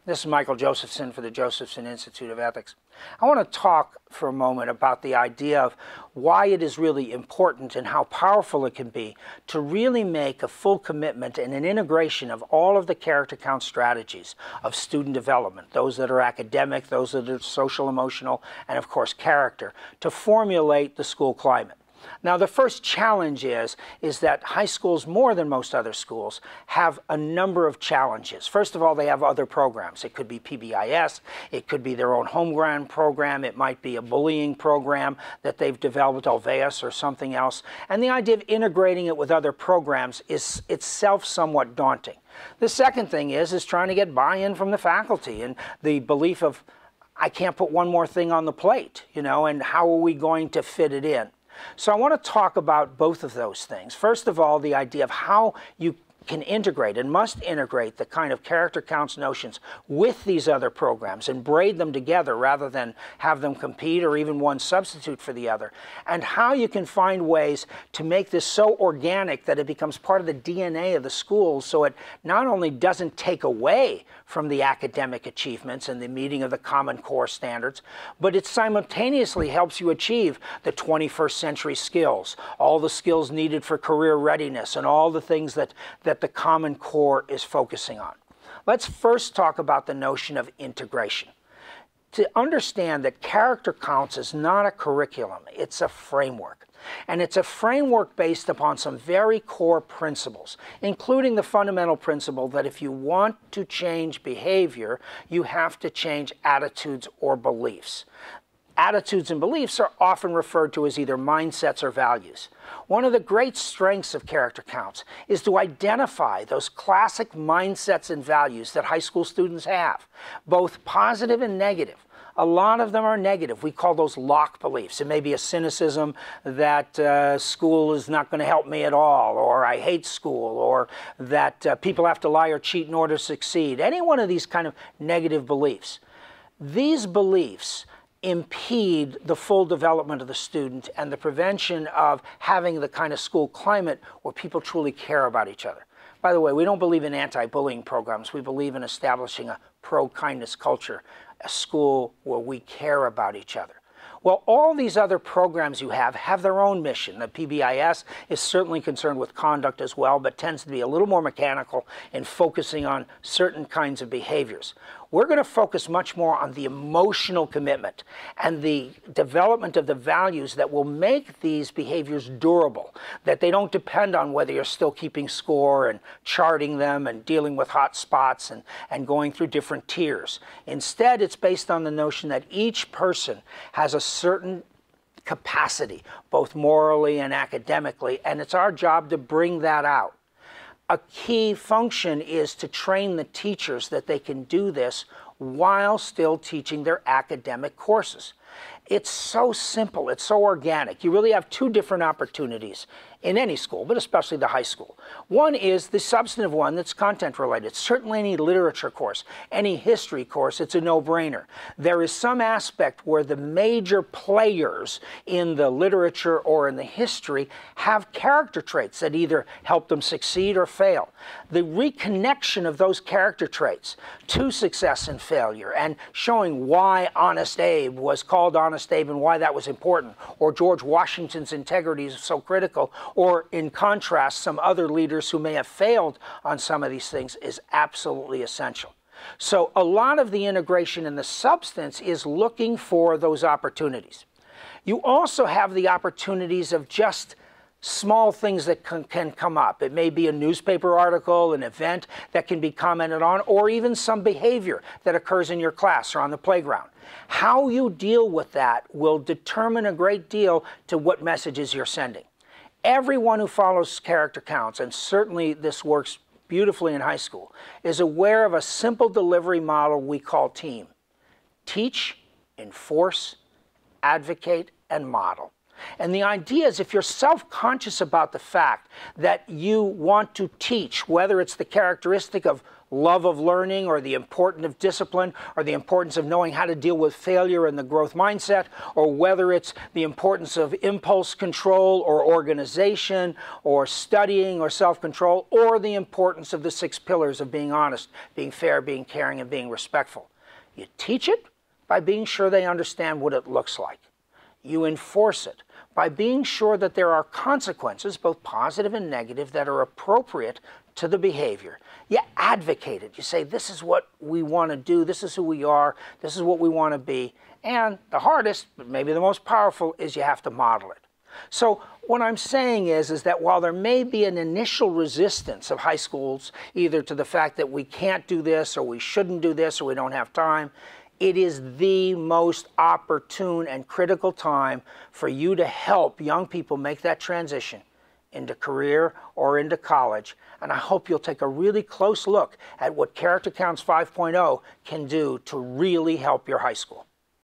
This is Michael Josephson for the Josephson Institute of Ethics. I want to talk for a moment about the idea of why it is really important and how powerful it can be to really make a full commitment and an integration of all of the character count strategies of student development, those that are academic, those that are social, emotional, and of course character, to formulate the school climate. Now, the first challenge is that high schools, more than most other schools, have a number of challenges. First of all, they have other programs. It could be PBIS, it could be their own homegrown program, it might be a bullying program that they've developed, Alveus or something else. And the idea of integrating it with other programs is itself somewhat daunting. The second thing is trying to get buy-in from the faculty and the belief of, I can't put one more thing on the plate, and how are we going to fit it in? So I want to talk about both of those things. First of all, the idea of how you can integrate and must integrate the kind of character counts notions with these other programs and braid them together rather than have them compete or even one substitute for the other, and how you can find ways to make this so organic that it becomes part of the DNA of the schools, so it not only doesn't take away from the academic achievements and the meeting of the Common Core standards, but it simultaneously helps you achieve the 21st century skills, all the skills needed for career readiness, and all the things that the Common Core is focusing on. Let's first talk about the notion of integration. To understand that character counts is not a curriculum, it's a framework. And it's a framework based upon some very core principles, including the fundamental principle that if you want to change behavior, you have to change attitudes or beliefs. Attitudes and beliefs are often referred to as either mindsets or values. One of the great strengths of character counts is to identify those classic mindsets and values that high school students have, both positive and negative. A lot of them are negative. We call those lock beliefs. It may be a cynicism that school is not going to help me at all, or I hate school, or that people have to lie or cheat in order to succeed. Any one of these kind of negative beliefs. These beliefs impede the full development of the student and the prevention of having the kind of school climate where people truly care about each other. By the way, we don't believe in anti-bullying programs. We believe in establishing a pro-kindness culture, a school where we care about each other. Well, all these other programs you have their own mission. The PBIS is certainly concerned with conduct as well, but tends to be a little more mechanical in focusing on certain kinds of behaviors. We're going to focus much more on the emotional commitment and the development of the values that will make these behaviors durable, that they don't depend on whether you're still keeping score and charting them and dealing with hot spots and going through different tiers. Instead, it's based on the notion that each person has a certain capacity, both morally and academically, and it's our job to bring that out. A key function is to train the teachers that they can do this while still teaching their academic courses. It's so simple, it's so organic. You really have two different opportunities in any school, but especially the high school. One is the substantive one that's content related. Certainly any literature course, any history course, it's a no-brainer. There is some aspect where the major players in the literature or in the history have character traits that either help them succeed or fail. The reconnection of those character traits to success and failure, and showing why Honest Abe was called Honest Abe and why that was important, or George Washington's integrity is so critical, or in contrast, some other leaders who may have failed on some of these things, is absolutely essential. So a lot of the integration in the substance is looking for those opportunities. You also have the opportunities of just small things that can come up. It may be a newspaper article, an event that can be commented on, or even some behavior that occurs in your class or on the playground. How you deal with that will determine a great deal to what messages you're sending. Everyone who follows character counts, and certainly this works beautifully in high school, is aware of a simple delivery model we call TEAM. Teach, enforce, advocate, and model. And the idea is if you're self-conscious about the fact that you want to teach, whether it's the characteristic of love of learning or the importance of discipline or the importance of knowing how to deal with failure and the growth mindset, or whether it's the importance of impulse control or organization or studying or self-control, or the importance of the 6 pillars of being honest, being fair, being caring, and being respectful. You teach it by being sure they understand what it looks like. You enforce it by being sure that there are consequences, both positive and negative, that are appropriate to the behavior. You advocate it. You say, this is what we want to do, this is who we are, this is what we want to be. And the hardest, but maybe the most powerful, is you have to model it. So what I'm saying is that while there may be an initial resistance of high schools, either to the fact that we can't do this, or we shouldn't do this, or we don't have time, it is the most opportune and critical time for you to help young people make that transition into career or into college. And I hope you'll take a really close look at what Character Counts 5.0 can do to really help your high school.